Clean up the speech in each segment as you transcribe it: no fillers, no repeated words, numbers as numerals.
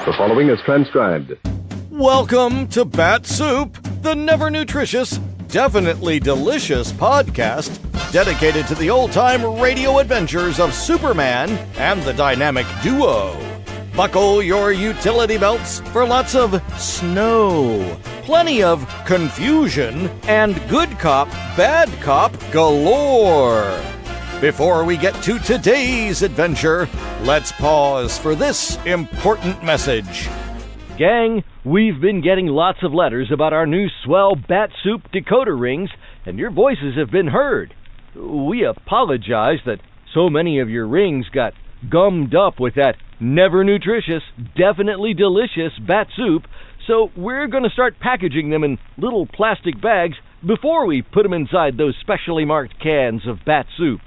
The following is transcribed. Welcome to Bat-Supe, the never-nutritious, definitely delicious podcast dedicated to the old-time radio adventures of Superman and the dynamic duo. Buckle your utility belts for lots of snow, plenty of confusion, and good cop, bad cop galore. Before we get to today's adventure, let's pause for this important message. Gang, we've been getting lots of letters about our new Swell Bat-Supe decoder rings, and your voices have been heard. We apologize that so many of your rings got gummed up with that never-nutritious, definitely delicious Bat-Supe, so we're going to start packaging them in little plastic bags before we put them inside those specially marked cans of Bat-Supe.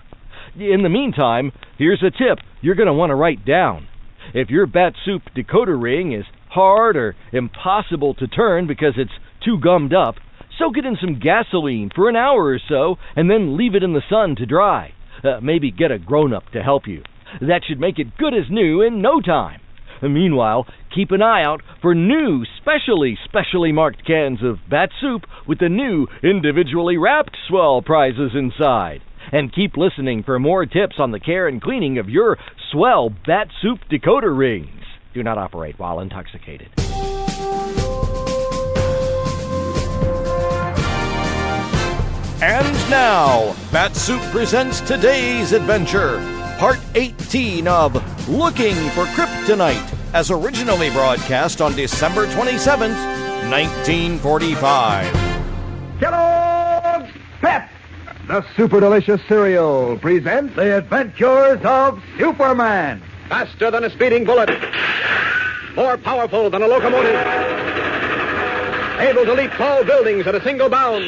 In the meantime, here's a tip you're going to want to write down. If your Bat-Supe decoder ring is hard or impossible to turn because it's too gummed up, soak it in some gasoline for an hour or so and then leave it in the sun to dry. Maybe get a grown-up to help you. That should make it good as new in no time. Meanwhile, keep an eye out for new specially marked cans of Bat-Supe with the new individually wrapped Swell Prizes inside. And keep listening for more tips on the care and cleaning of your Swell Bat-Supe decoder rings. Do not operate while intoxicated. And now, Bat-Supe presents today's adventure, Part 18 of Looking For Kryptonite, as originally broadcast on December 27th, 1945. Kellogg's Pep, the super delicious cereal, presents The Adventures of Superman. Faster than a speeding bullet. More powerful than a locomotive. Able to leap tall buildings at a single bound.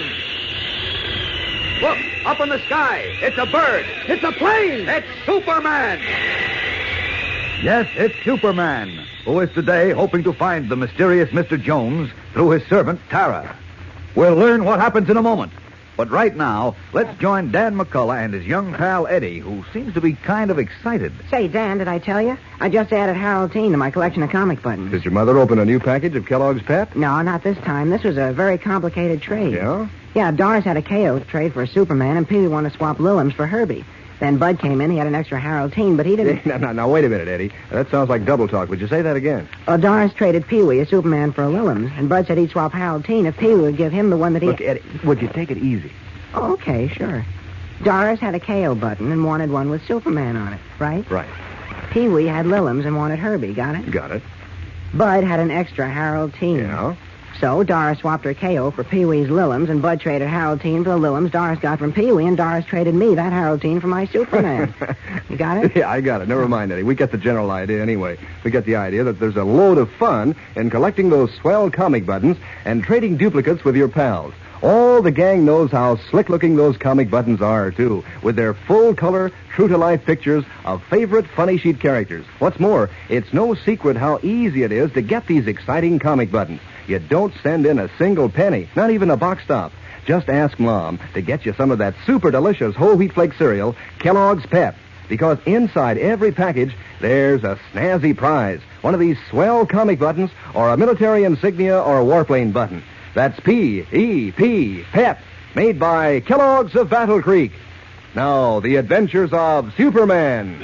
Look, up in the sky. It's a bird. It's a plane. It's Superman. Yes, it's Superman, who is today hoping to find the mysterious Mr. Jones through his servant, Tara. We'll learn what happens in a moment. But right now, let's join Dan McCullough and his young pal Eddie, who seems to be kind of excited. Say, Dan, did I tell you? I just added Harold Teen to my collection of comic buttons. Did your mother open a new package of Kellogg's Pep? No, not this time. This was a very complicated trade. Yeah? Yeah, Doris had a KO trade for a Superman, and Pee-wee wanted to swap Lilims for Herbie. Then Bud came in. He had an extra Harold Teen, but he didn't... Now, wait a minute, Eddie. That sounds like double talk. Would you say that again? Well, Doris traded Pee-wee a Superman for a Lilims, and Bud said he'd swap Harold Teen if Pee-wee would give him the one that he... Look, Eddie, would you take it easy? Oh, okay, sure. Doris had a KO button and wanted one with Superman on it, right? Right. Pee-wee had Lilims and wanted Herbie, got it? Got it. Bud had an extra Harold Teen. Yeah? So Doris swapped her KO for Pee-wee's Lilims, and Bud traded Harold Teen for the Lilims Doris got from Pee-wee, and Doris traded me that Harold Teen for my Superman. You got it? Yeah, I got it. Never mind, Eddie. We get the general idea anyway. We get the idea that there's a load of fun in collecting those swell comic buttons and trading duplicates with your pals. All the gang knows how slick-looking those comic buttons are, too, with their full-color, true-to-life pictures of favorite funny sheet characters. What's more, it's no secret how easy it is to get these exciting comic buttons. You don't send in a single penny, not even a box stop. Just ask Mom to get you some of that super-delicious whole wheat flake cereal, Kellogg's Pep, because inside every package, there's a snazzy prize, one of these swell comic buttons or a military insignia or a warplane button. That's P-E-P, Pep, made by Kellogg's of Battle Creek. Now, the adventures of Superman.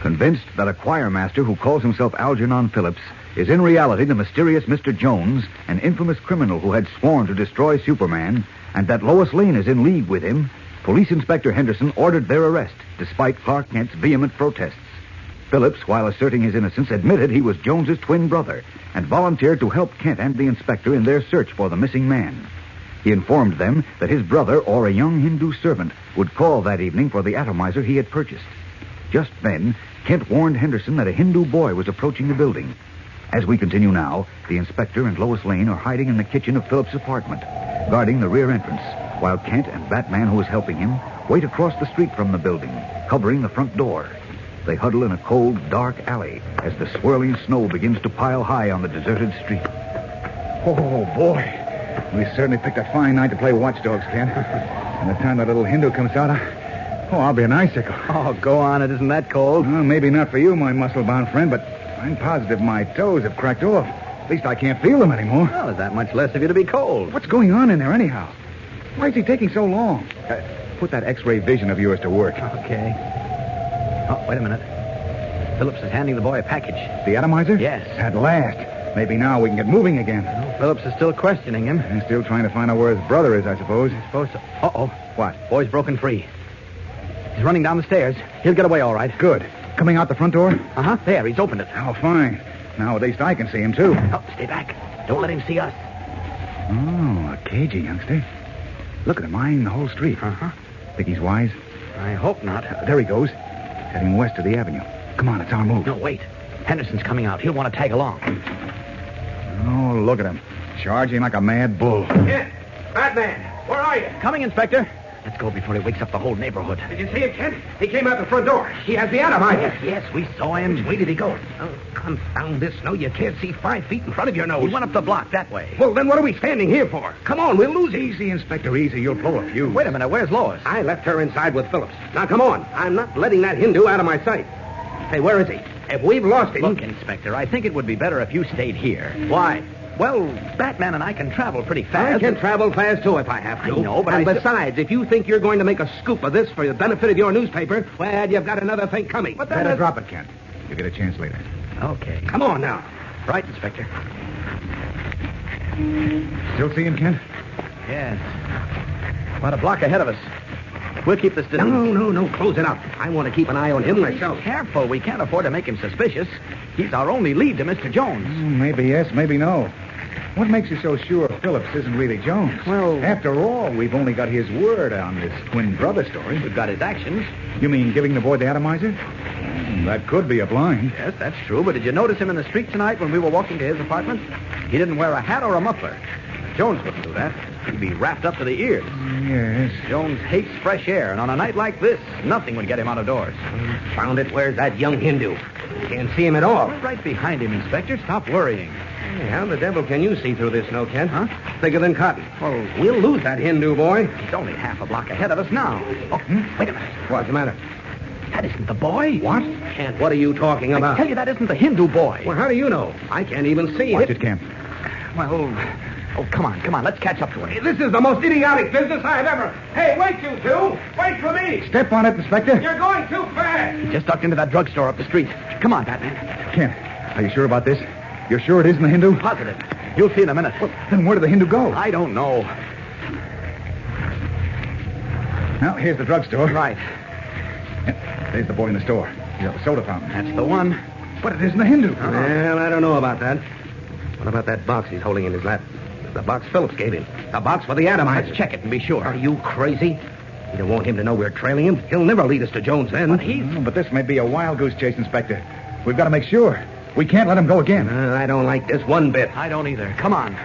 Convinced that a choir master who calls himself Algernon Phillips is in reality the mysterious Mr. Jones, an infamous criminal who had sworn to destroy Superman, and that Lois Lane is in league with him, Police Inspector Henderson ordered their arrest, despite Clark Kent's vehement protests. Phillips, while asserting his innocence, admitted he was Jones's twin brother and volunteered to help Kent and the inspector in their search for the missing man. He informed them that his brother, or a young Hindu servant, would call that evening for the atomizer he had purchased. Just then, Kent warned Henderson that a Hindu boy was approaching the building. As we continue now, the inspector and Lois Lane are hiding in the kitchen of Phillips' apartment, guarding the rear entrance, while Kent and Batman, who is helping him, wait across the street from the building, covering the front door. They huddle in a cold, dark alley as the swirling snow begins to pile high on the deserted street. Oh, boy. We certainly picked a fine night to play watchdogs, Kent. And the time that little Hindu comes out, Oh, I'll be an icicle. Oh, go on. It isn't that cold. Well, maybe not for you, my muscle-bound friend, but I'm positive my toes have cracked off. At least I can't feel them anymore. Well, there's that much less of you to be cold. What's going on in there, anyhow? Why is he taking so long? Put that X-ray vision of yours to work. Okay. Oh, wait a minute. Phillips is handing the boy a package. The atomizer? Yes. At last. Maybe now we can get moving again. Well, Phillips is still questioning him. He's still trying to find out where his brother is, I suppose. I suppose so. Uh-oh. What? Boy's broken free. He's running down the stairs. He'll get away all right. Good. Coming out the front door? Uh-huh. There, he's opened it. Oh, fine. Now at least I can see him, too. Oh, stay back. Don't let him see us. Oh, a cagey youngster. Look at him eyeing the whole street. Uh-huh. Think he's wise? I hope not. There he goes. Heading west of the avenue. Come on, it's our move. No, wait. Henderson's coming out. He'll want to tag along. Oh, look at him. Charging like a mad bull. Kent! Batman! Where are you? Coming, Inspector. Let's go before he wakes up the whole neighborhood. Did you see him, Kent? He came out the front door. He has the atomizer. Yes, we saw him. Where did he go? Oh, confound this snow. You can't see 5 feet in front of your nose. He went up the block that way. Well, then what are we standing here for? Come on, we'll lose him. Easy, Inspector, easy. You'll blow a fuse. Wait a minute. Where's Lois? I left her inside with Phillips. Now, come on. I'm not letting that Hindu out of my sight. Hey, where is he? If we've lost him... Look, Inspector, I think it would be better if you stayed here. Why? Well, Batman and I can travel pretty fast. I can travel fast, too, if I have to. I know, but And besides, if you think you're going to make a scoop of this for the benefit of your newspaper, well, you've got another thing coming. But Better drop it, Kent. You'll get a chance later. Okay. Come on, now. Right, Inspector. Still see him, Kent? Yes. About a block ahead of us. We'll keep this distance. No. Close it up. I want to keep an eye on him myself. Careful. We can't afford to make him suspicious. He's our only lead to Mr. Jones. Maybe yes, maybe no. What makes you so sure Phillips isn't really Jones? Well... After all, we've only got his word on this twin brother story. We've got his actions. You mean giving the boy the atomizer? That could be a blind. Yes, that's true. But did you notice him in the street tonight when we were walking to his apartment? He didn't wear a hat or a muffler. Jones wouldn't do that. He'd be wrapped up to the ears. Yes. Jones hates fresh air, and on a night like this, nothing would get him out of doors. Found it. Where's that young Hindu? Can't see him at all. We're right behind him, Inspector. Stop worrying. Hey, how the devil can you see through this snow, Kent? Huh? Thicker than cotton. Well, we'll lose that Hindu boy. He's only half a block ahead of us now. Oh, wait a minute. What's the matter? That isn't the boy. What? Kent, what are you talking about? I tell you, that isn't the Hindu boy. Well, how do you know? I can't even see Watch it. it, Kent. Well, come on. Let's catch up to him. This is the most idiotic business I've ever... Hey, wait, you two. Wait for me. Step on it, Inspector. You're going too fast. He just ducked into that drugstore up the street. Come on, Batman. Kent, are you sure about this? You're sure it isn't the Hindu? Positive. You'll see in a minute. Well, then where did the Hindu go? I don't know. Well, here's the drugstore. Right. There's the boy in the store. He's at the soda fountain. That's the one. But it isn't the Hindu. Well, I don't know about that. What about that box he's holding in his lap? The box Phillips gave him. The box for the atomizer. Let's check it and be sure. Are you crazy? You don't want him to know we're trailing him. He'll never lead us to Jones then. But this may be a wild goose chase, Inspector. We've got to make sure. We can't let him go again. I don't like this one bit. I don't either. Come on.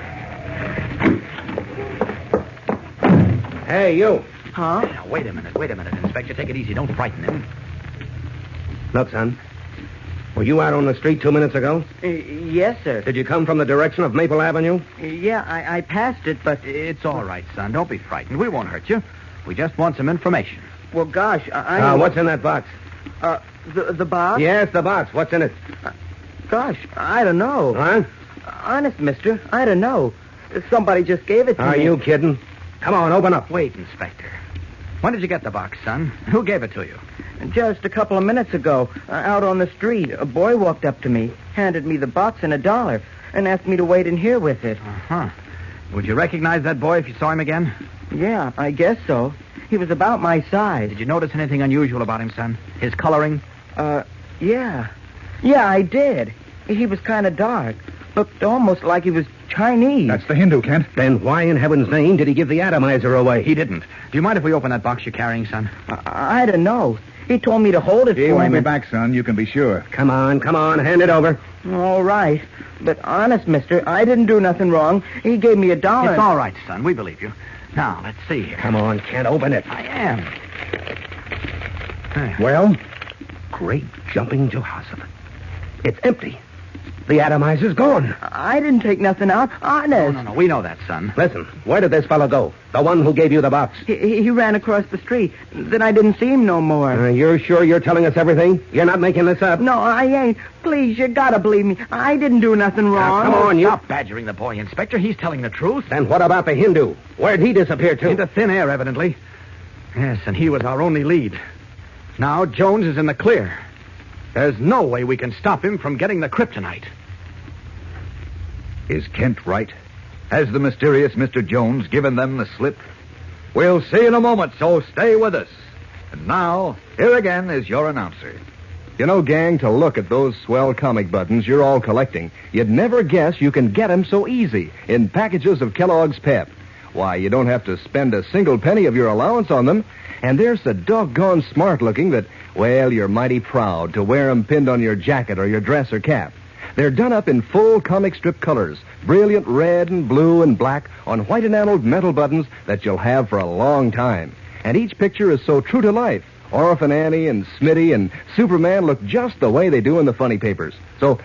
Hey, you. Huh? Now, wait a minute, Inspector. Take it easy. Don't frighten him. Look, son. Were you out on the street 2 minutes ago? Yes, sir. Did you come from the direction of Maple Avenue? Yeah, I passed it, but... It's all right, son. Don't be frightened. We won't hurt you. We just want some information. Well, gosh, I... What's in that box? The box? Yes, the box. What's in it? Gosh, I don't know. Huh? Honest, mister, I don't know. Somebody just gave it to me. Are you kidding? Come on, open up. Wait, Inspector. When did you get the box, son? Who gave it to you? Just a couple of minutes ago, out on the street, a boy walked up to me, handed me the box and $1, and asked me to wait in here with it. Uh-huh. Would you recognize that boy if you saw him again? Yeah, I guess so. He was about my size. Did you notice anything unusual about him, son? His coloring? Yeah. Yeah, I did. He was kind of dark. Looked almost like he was Chinese. That's the Hindu, Kent. Then why in heaven's name did he give the atomizer away? He didn't. Do you mind if we open that box you're carrying, son? I don't know. He told me to hold it He for won't him. be back, son. You can be sure. Come on. Hand it over. All right. But honest, mister, I didn't do nothing wrong. He gave me $1. It's all right, son. We believe you. Now, let's see here. Come on, Kent, open it. I am. Well? Great jumping Jehoshaphat. It's empty. The atomizer's gone. I didn't take nothing out. Honest. No, we know that, son. Listen, where did this fellow go? The one who gave you the box. He ran across the street. Then I didn't see him no more. You're sure you're telling us everything? You're not making this up? No, I ain't. Please, you gotta believe me. I didn't do nothing wrong. Now, come on, you... Stop badgering the boy, Inspector. He's telling the truth. Then what about the Hindu? Where'd he disappear to? Into thin air, evidently. Yes, and he was our only lead. Now Jones is in the clear. There's no way we can stop him from getting the kryptonite. Is Kent right? Has the mysterious Mr. Jones given them the slip? We'll see in a moment, so stay with us. And now, here again is your announcer. You know, gang, to look at those swell comic buttons you're all collecting, you'd never guess you can get them so easy in packages of Kellogg's Pep. Why, you don't have to spend a single penny of your allowance on them, and they're so doggone smart-looking that, well, you're mighty proud to wear them pinned on your jacket or your dress or cap. They're done up in full comic strip colors, brilliant red and blue and black on white enameled metal buttons that you'll have for a long time. And each picture is so true to life. Orphan Annie and Smitty and Superman look just the way they do in the funny papers. So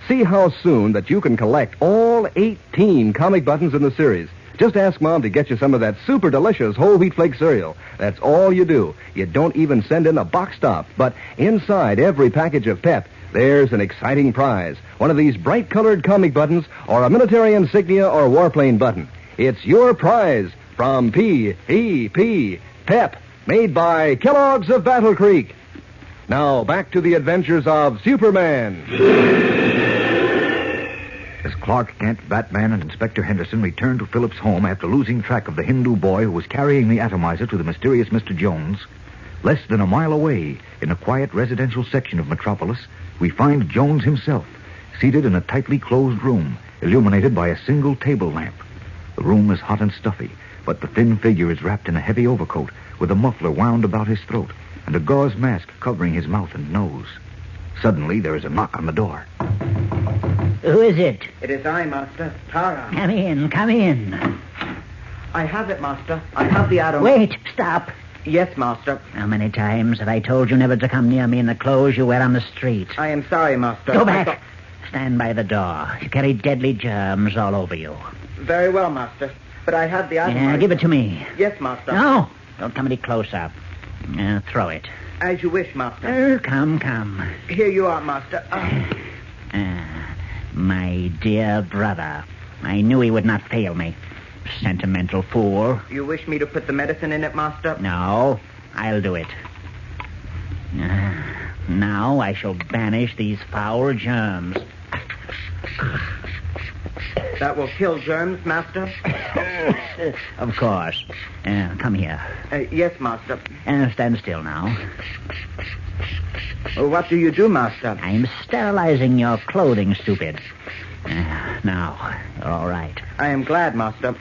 see how soon that you can collect all 18 comic buttons in the series. Just ask Mom to get you some of that super delicious whole wheat flake cereal. That's all you do. You don't even send in a box top. But inside every package of Pep, there's an exciting prize. One of these bright-colored comic buttons or a military insignia or warplane button. It's your prize from P.E.P. Pep, made by Kellogg's of Battle Creek. Now, back to the adventures of Superman. As Clark Kent, Batman, and Inspector Henderson returned to Phillips' home after losing track of the Hindu boy who was carrying the atomizer to the mysterious Mr. Jones, less than a mile away, in a quiet residential section of Metropolis, we find Jones himself, seated in a tightly closed room, illuminated by a single table lamp. The room is hot and stuffy, but the thin figure is wrapped in a heavy overcoat with a muffler wound about his throat and a gauze mask covering his mouth and nose. Suddenly, there is a knock on the door. Who is it? It is I, Master. Tara. Come in, come in. I have it, Master. I have the atom. Wait, stop. Yes, Master. How many times have I told you never to come near me in the clothes you wear on the street? I am sorry, Master. Go back. Stand by the door. You carry deadly germs all over you. Very well, Master. But I have the atom. Yeah, give it to me. Yes, Master. No, don't come any closer. Throw it. As you wish, Master. Come. Here you are, Master. My dear brother. I knew he would not fail me. Sentimental fool. You wish me to put the medicine in it, Master? No, I'll do it. Now I shall banish these foul germs. That will kill germs, Master? Of course. Come here. Yes, Master. Stand still now. What do you do, Master? I'm sterilizing your clothing, stupid. Now, you're all right. I am glad, Master.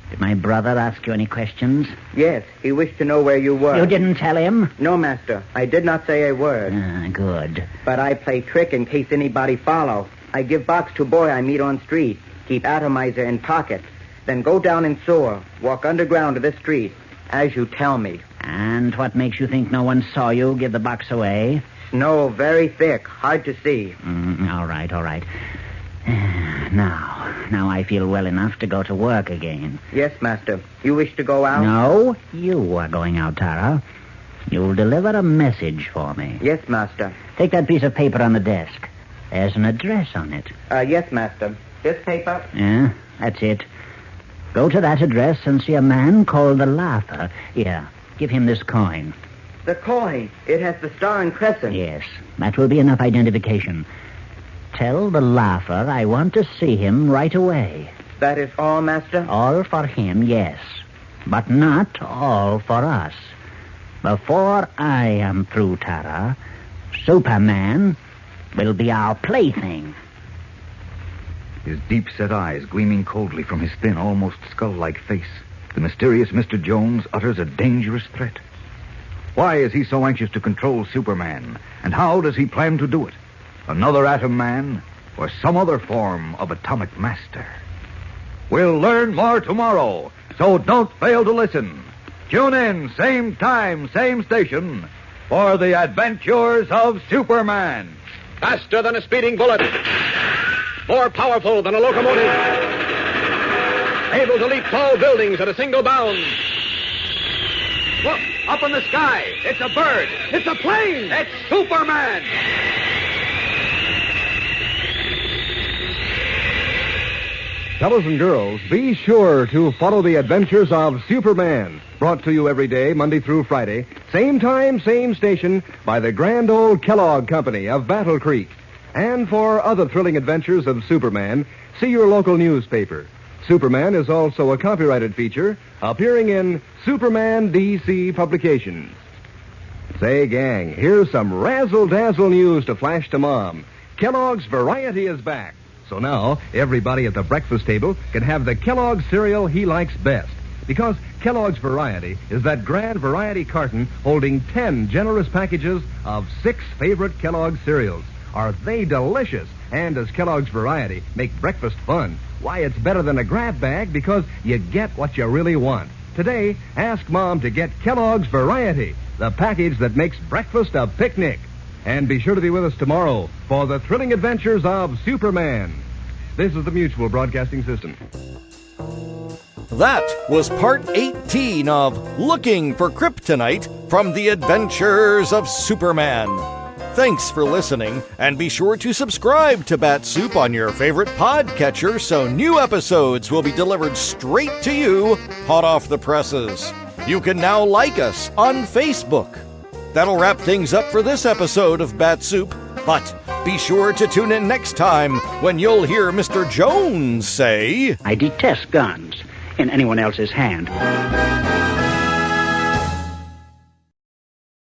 Did my brother ask you any questions? Yes, he wished to know where you were. You didn't tell him? No, Master. I did not say a word. Good. But I play trick in case anybody follow. I give box to boy I meet on street. Keep atomizer in pocket. Then go down in sewer. Walk underground to this street. As you tell me. And what makes you think no one saw you give the box away? Snow very thick. Hard to see. All right. Now I feel well enough to go to work again. Yes, Master. You wish to go out? No, you are going out, Tara. You'll deliver a message for me. Yes, Master. Take that piece of paper on the desk. There's an address on it. Yes, Master. This paper? Yeah, that's it. Go to that address and see a man called the Laugher. Here, give him this coin. The coin. It has the star and crescent. Yes, that will be enough identification. Tell the Laugher I want to see him right away. That is all, Master? All for him, yes. But not all for us. Before I am through, Tara, Superman will be our plaything. His deep-set eyes gleaming coldly from his thin, almost skull-like face, the mysterious Mr. Jones utters a dangerous threat. Why is he so anxious to control Superman? And how does he plan to do it? Another Atom Man or some other form of atomic master? We'll learn more tomorrow, so don't fail to listen. Tune in, same time, same station, for the adventures of Superman. Faster than a speeding bullet. more powerful than a locomotive, able to leap tall buildings at a single bound. Look, up in the sky. It's a bird. It's a plane. It's Superman. Fellows and girls, be sure to follow the adventures of Superman. Brought to you every day, Monday through Friday. Same time, same station, by the grand old Kellogg Company of Battle Creek. And for other thrilling adventures of Superman, see your local newspaper. Superman is also a copyrighted feature appearing in Superman DC publications. Say, gang, here's some razzle-dazzle news to flash to Mom. Kellogg's Variety is back. So now, everybody at the breakfast table can have the Kellogg cereal he likes best. Because Kellogg's Variety is that grand variety carton holding 10 generous packages of 6 favorite Kellogg cereals. Are they delicious? And does Kellogg's Variety make breakfast fun? Why, it's better than a grab bag because you get what you really want. Today, ask Mom to get Kellogg's Variety, the package that makes breakfast a picnic. And be sure to be with us tomorrow for the thrilling adventures of Superman. This is the Mutual Broadcasting System. That was part 18 of Looking for Kryptonite from the Adventures of Superman. Thanks for listening, and be sure to subscribe to Bat-Supe on your favorite podcatcher so new episodes will be delivered straight to you, hot off the presses. You can now like us on Facebook. That'll wrap things up for this episode of Bat-Supe, but be sure to tune in next time when you'll hear Mr. Jones say, I detest guns in anyone else's hand.